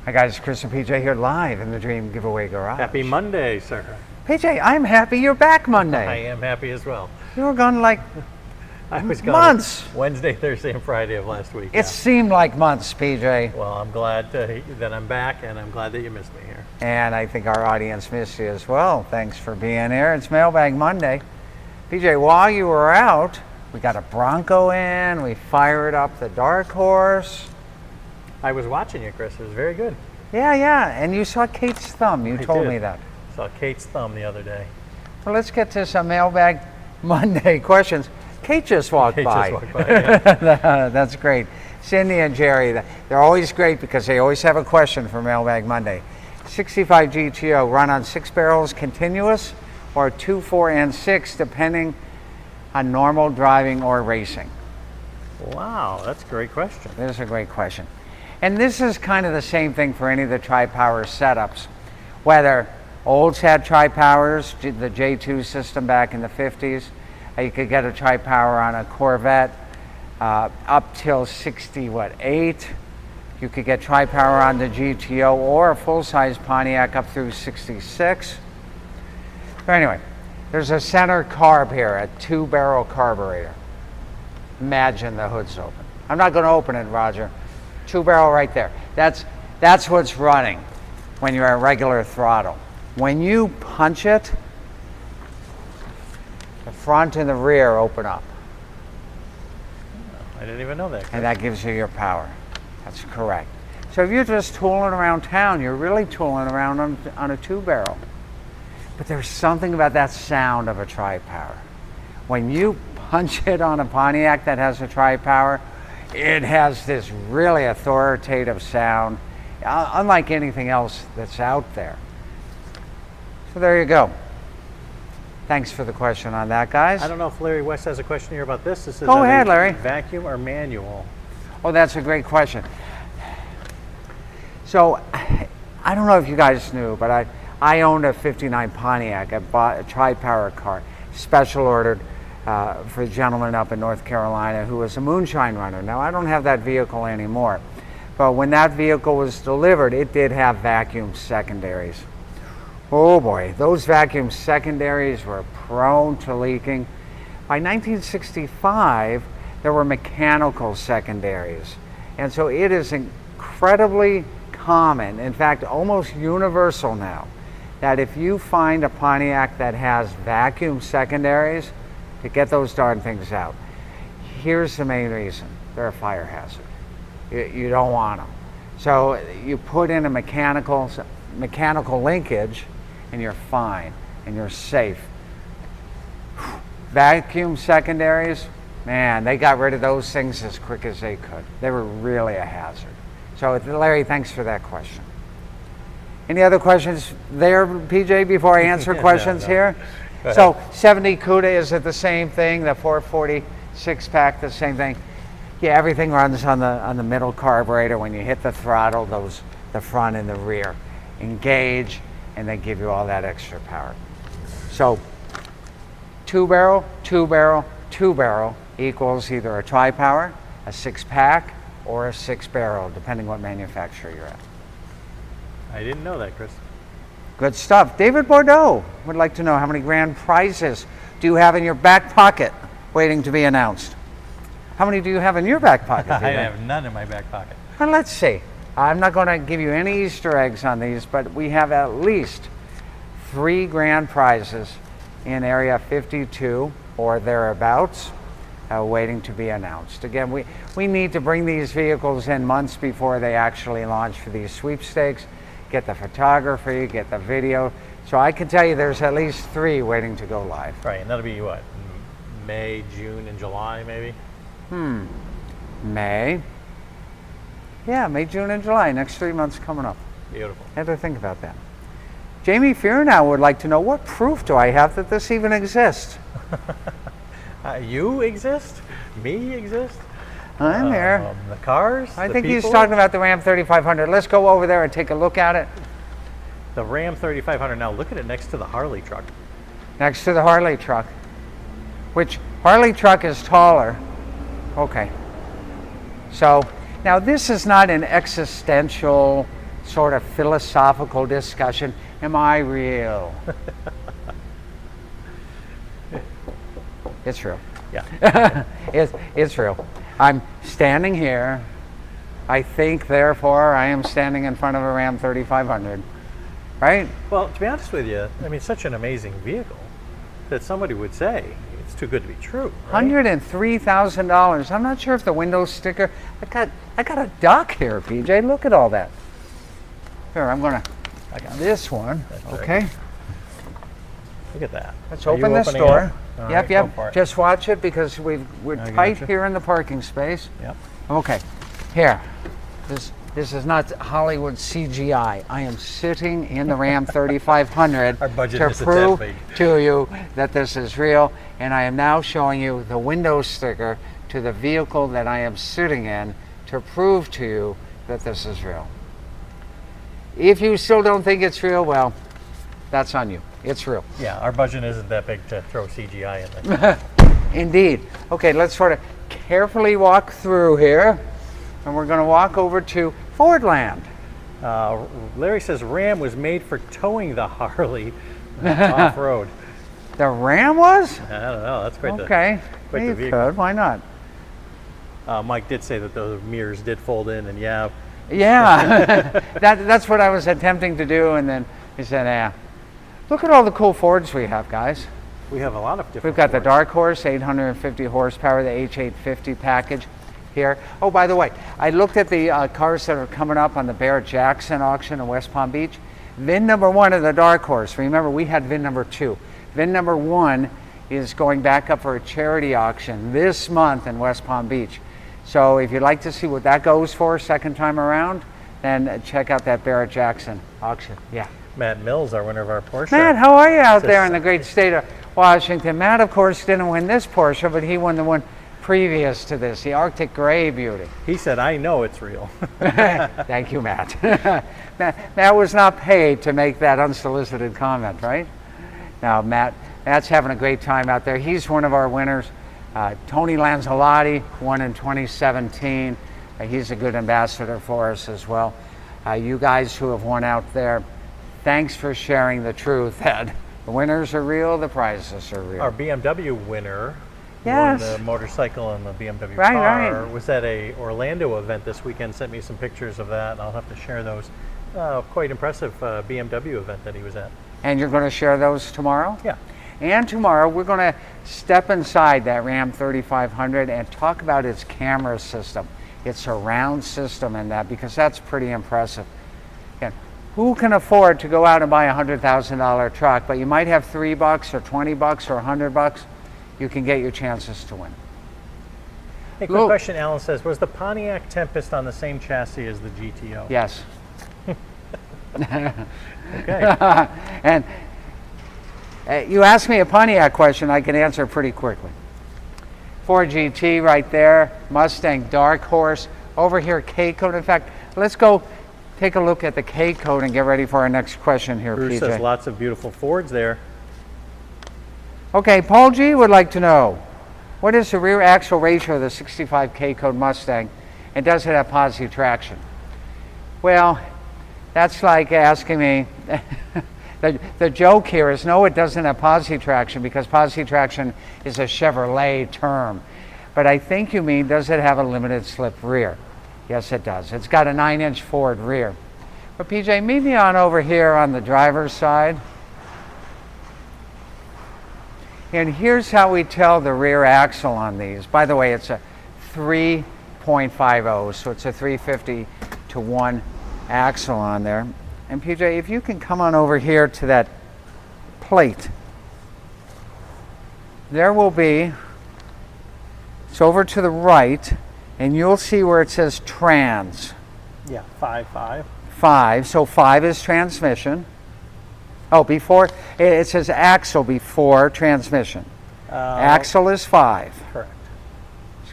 Hi guys, Chris and PJ here live in the Dream Giveaway Garage. Happy Monday, sir. PJ, I'm happy you're back Monday. I am happy as well. You were gone like I was gone months. Wednesday, Thursday, and Friday of last week. It seemed like months, PJ. Well, I'm glad that I'm back, and I'm glad that you missed me here. And I think our audience missed you as well. Thanks for being here. It's Mailbag Monday. PJ, while you were out, we got a Bronco in, we fired up the Dark Horse. I was watching you, Chris. It was very good. Yeah, and you saw Kate's thumb. You told me that. Saw Kate's thumb the other day. Well, let's get to some Mailbag Monday questions. Kate just walked by. Yeah. That's great. Cindy and Jerry, they're always great because they always have a question for Mailbag Monday. 65 GTO, run on 6 barrels continuous or 2, 4, and 6 depending on normal driving or racing? Wow, that's a great question. This is a great question. And this is kind of the same thing for any of the tri-power setups. Whether Olds had tri-powers, the J2 system back in the 50s, you could get a tri-power on a Corvette up till 68. You could get tri-power on the GTO or a full-size Pontiac up through 66. But anyway, there's a center carb here, a 2-barrel carburetor. Imagine the hood's open. I'm not going to open it, Roger. 2-barrel right there. That's what's running when you're at regular throttle. When you punch it, the front and the rear open up. I didn't even know that. And that gives you your power. That's correct. So if you're just tooling around town, you're really tooling around on a 2-barrel. But there's something about that sound of a tri-power. When you punch it on a Pontiac that has a tri-power, it has this really authoritative sound, unlike anything else that's out there. So there you go. Thanks for the question on that, guys. I don't know if Larry West has a question here about this. Go ahead, Larry. Vacuum or manual? Oh, that's a great question. So, I don't know if you guys knew, but I owned a 59 Pontiac. I bought a tri-power car, special ordered for a gentleman up in North Carolina who was a moonshine runner. Now, I don't have that vehicle anymore, but when that vehicle was delivered, it did have vacuum secondaries. Oh boy, those vacuum secondaries were prone to leaking. By 1965, there were mechanical secondaries. And so it is incredibly common, in fact, almost universal now, that if you find a Pontiac that has vacuum secondaries, to get those darn things out. Here's the main reason. They're a fire hazard. You don't want them. So you put in a mechanical linkage and you're fine and you're safe. Vacuum secondaries, man, they got rid of those things as quick as they could. They were really a hazard. So Larry, thanks for that question. Any other questions there, PJ, before I answer questions here? So 70 CUDA, is it the same thing? The 440 6-pack, the same thing? Yeah, everything runs on the middle carburetor. When you hit the throttle, the front and the rear engage, and they give you all that extra power. So 2-barrel, 2-barrel, 2-barrel equals either a tri-power, a 6-pack, or a 6-barrel, depending what manufacturer you're at. I didn't know that, Chris. Good stuff. David Bordeaux would like to know, how many grand prizes do you have in your back pocket waiting to be announced? How many do you have in your back pocket? I have none in my back pocket. Well, let's see. I'm not going to give you any Easter eggs on these, but we have at least 3 grand prizes in Area 52 or thereabouts waiting to be announced. Again, we need to bring these vehicles in months before they actually launch for these sweepstakes. Get the photography, get the video. So I can tell you there's at least 3 waiting to go live. Right, and that'll be what? May, June, and July, maybe? May. Yeah, May, June, and July. Next 3 months coming up. Beautiful. I have to think about that. Jamie Fearnow would like to know, what proof do I have that this even exists? You exist? Me exist? I'm here. The cars? I think he's talking about the Ram 3500. Let's go over there and take a look at it. The Ram 3500. Now look at it next to the Harley truck. Next to the Harley truck. Which Harley truck is taller. Okay. So now this is not an existential sort of philosophical discussion. Am I real? It's real. Yeah. It's real. I'm standing here. I think, therefore, I am standing in front of a Ram 3500. Right? Well, to be honest with you, I mean, such an amazing vehicle that somebody would say it's too good to be true. Right? $103,000. I'm not sure if the window sticker. I got a duck here, PJ. Look at all that. Here, I got this one. That's okay. right. Look at that. Let's Are you open this opening door. it? All Yep, right, go yep. for it. Just watch it because we're I tight gotcha. here in the parking space. Yep. Okay. Here. This is not Hollywood CGI. I am sitting in the Ram 3500 Our budget to isn't that prove big. to you that this is real, and I am now showing you the window sticker to the vehicle that I am sitting in to prove to you that this is real. If you still don't think it's real, well, that's on you. It's real. Yeah, our budget isn't that big to throw CGI in there. Indeed. Okay, let's sort of carefully walk through here, and we're going to walk over to Fordland. Larry says Ram was made for towing the Harley off-road. The Ram was? I don't know. That's quite Okay. quite the You vehicle. could. Why not? Mike did say that the mirrors did fold in, and yeah, Yeah. That's what I was attempting to do, and then he said, "Yeah, look at all the cool Fords we have, guys. we have a lot of different. We've got the Fords. Dark Horse, 850 horsepower, the H850 package here. Oh, by the way, I looked at the cars that are coming up on the Barrett-Jackson auction in West Palm Beach. VIN number 1 of the Dark Horse. Remember, we had VIN number 2. VIN number 1 is going back up for a charity auction this month in West Palm Beach. So if you'd like to see what that goes for second time around, then check out that Barrett-Jackson auction. Yeah. Matt Mills, our winner of our Porsche. Matt, how are you out Just- there in the great state of Washington? Matt, of course, didn't win this Porsche, but he won the one previous to this, the Arctic Gray Beauty. He said, "I know it's real." Thank you, Matt. Matt was not paid to make that unsolicited comment, right? Now, Matt's having a great time out there. He's one of our winners. Tony Lanzalotti won in 2017. He's a good ambassador for us as well. You guys who have won out there, thanks for sharing the truth that the winners are real, the prizes are real. Our BMW winner Yes. won the motorcycle and the BMW Right, car. right. Was at a Orlando event this weekend. Sent me some pictures of that, and I'll have to share those. Quite impressive BMW event that he was at. And you're going to share those tomorrow? Yeah. And tomorrow we're going to step inside that Ram 3500 and talk about its camera system, its surround system and that, because that's pretty impressive. And who can afford to go out and buy a $100,000 truck, but you might have $3 or $20 or $100, you can get your chances to win. Hey, quick Look. question. Alan says, was the Pontiac Tempest on the same chassis as the GTO? Yes. Okay. And you asked me a Pontiac question, I can answer pretty quickly. Ford GT right there, Mustang Dark Horse, over here K-Code. In fact, let's go take a look at the K-Code and get ready for our next question here, Bruce PJ. says lots of beautiful Fords there. Okay, Paul G would like to know, what is the rear axle ratio of the 65 K-Code Mustang, and does it have positive traction? Well, that's like asking me, the joke here is no, it doesn't have positive traction, because positive traction is a Chevrolet term. But I think you mean, does it have a limited slip rear? Yes, it does. It's got a 9-inch Ford rear. But PJ, meet me on over here on the driver's side. And here's how we tell the rear axle on these. By the way, it's a 3.50, so it's a 350 to 1 axle on there. And PJ, if you can come on over here to that plate, there will be, it's over to the right, and you'll see where it says trans. Yeah, 5.5. 5, so 5 is transmission. Oh, before, it says axle before transmission. Axle is 5. Correct.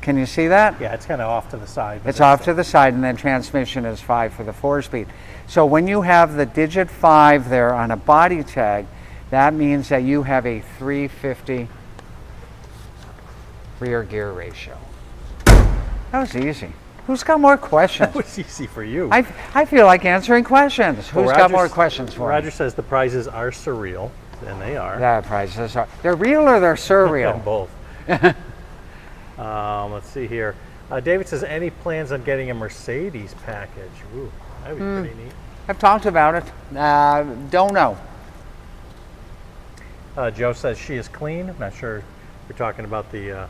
Can you see that? Yeah, it's kind of off to the side. but It's off to the side, and then transmission is 5 for the 4-speed. So when you have the digit 5 there on a body tag, that means that you have a 350 rear gear ratio. That was easy. Who's got more questions? That was easy for you. I feel like answering questions. Who's got more questions for Roger me? says the prizes are surreal, and they are. The prizes are. They're real or they're surreal? Both. Let's see here. David says, any plans on getting a Mercedes package? Ooh, that would be pretty neat. I've talked about it. Don't know. Joe says she is clean. I'm not sure if you're talking about the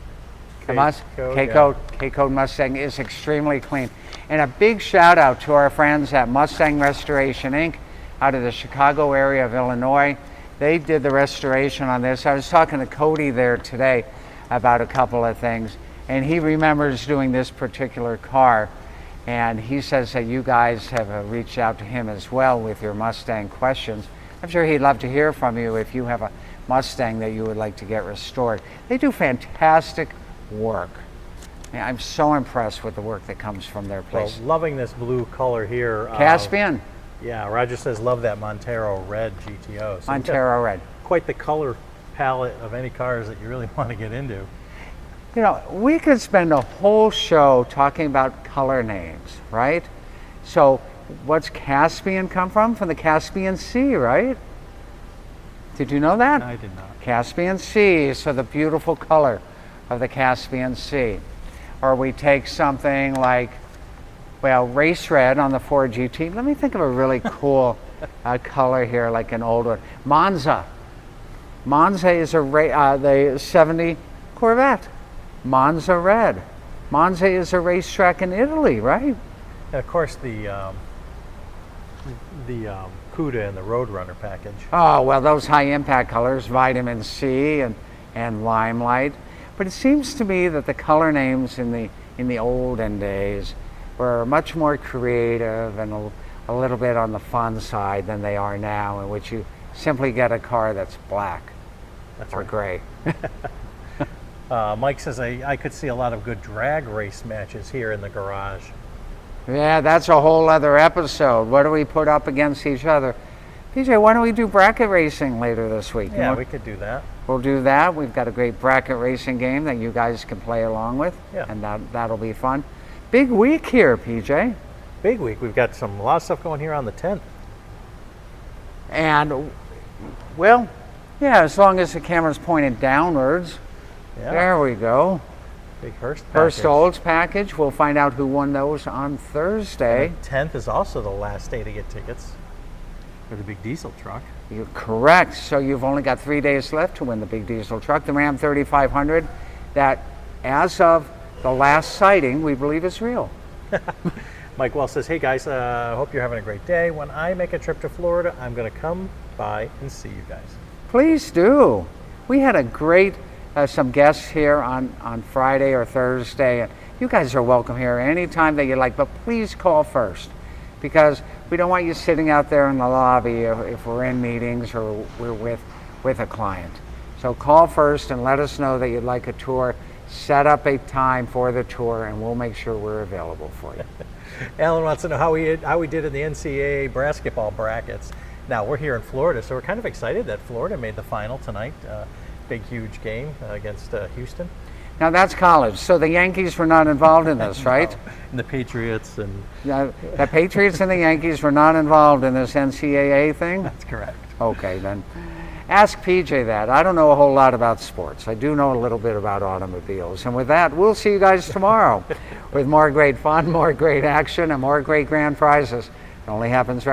K-Code Mustang is extremely clean. And a big shout out to our friends at Mustang Restoration Inc. out of the Chicago area of Illinois. They did the restoration on this. I was talking to Cody there today about a couple of things, and he remembers doing this particular car. And he says that you guys have reached out to him as well with your Mustang questions. I'm sure he'd love to hear from you if you have a Mustang that you would like to get restored. They do fantastic work. I'm so impressed with the work that comes from their place. Well, loving this blue color here. Caspian? Yeah, Roger says love that Montero red GTO. So Montero red. Quite the color palette of any cars that you really want to get into. You know, we could spend a whole show talking about color names, right? So what's Caspian come from? From the Caspian Sea, right? Did you know that? I did not. Caspian Sea, so the beautiful color of the Caspian Sea. Or we take something like, well, race red on the Ford GT. Let me think of a really cool color here, like an old one. Monza. Monza is the 70 Corvette. Monza red. Monza is a racetrack in Italy, right? And of course, the Cuda and the Roadrunner package. Oh, well, those high impact colors, vitamin C and limelight. But it seems to me that the color names in the olden days were much more creative and a little bit on the fun side than they are now, in which you simply get a car that's black or gray. Mike says, I could see a lot of good drag race matches here in the garage. Yeah, that's a whole other episode. What do we put up against each other? PJ, why don't we do bracket racing later this week? Yeah, we could do that. We'll do that. We've got a great bracket racing game that you guys can play along with, and that'll be fun. Big week here, PJ. Big week. We've got a lot of stuff going here on the 10th. And, well, yeah, as long as the camera's pointed downwards. Yeah. There we go. Big Hearst Olds package. We'll find out who won those on Thursday. And the 10th is also the last day to get tickets for the big diesel truck. You're correct. So you've only got 3 days left to win the big diesel truck, the Ram 3500, that as of the last sighting, we believe is real. Mike Wells says, hey guys, hope you're having a great day. When I make a trip to Florida, I'm going to come by and see you guys. Please do. We had a great, some guests here on Friday or Thursday. And you guys are welcome here anytime that you like, but please call first, because we don't want you sitting out there in the lobby if we're in meetings or we're with a client. So call first and let us know that you'd like a tour. Set up a time for the tour, and we'll make sure we're available for you. Alan wants to know how we did in the NCAA basketball brackets. Now, we're here in Florida, so we're kind of excited that Florida made the final tonight. Big, huge game against Houston. Now, that's college, so the Yankees were not involved in this, right? No. And the Patriots and... the Patriots and the Yankees were not involved in this NCAA thing? That's correct. Okay, then. Ask PJ that. I don't know a whole lot about sports. I do know a little bit about automobiles. And with that, we'll see you guys tomorrow with more great fun, more great action, and more great grand prizes. It only happens right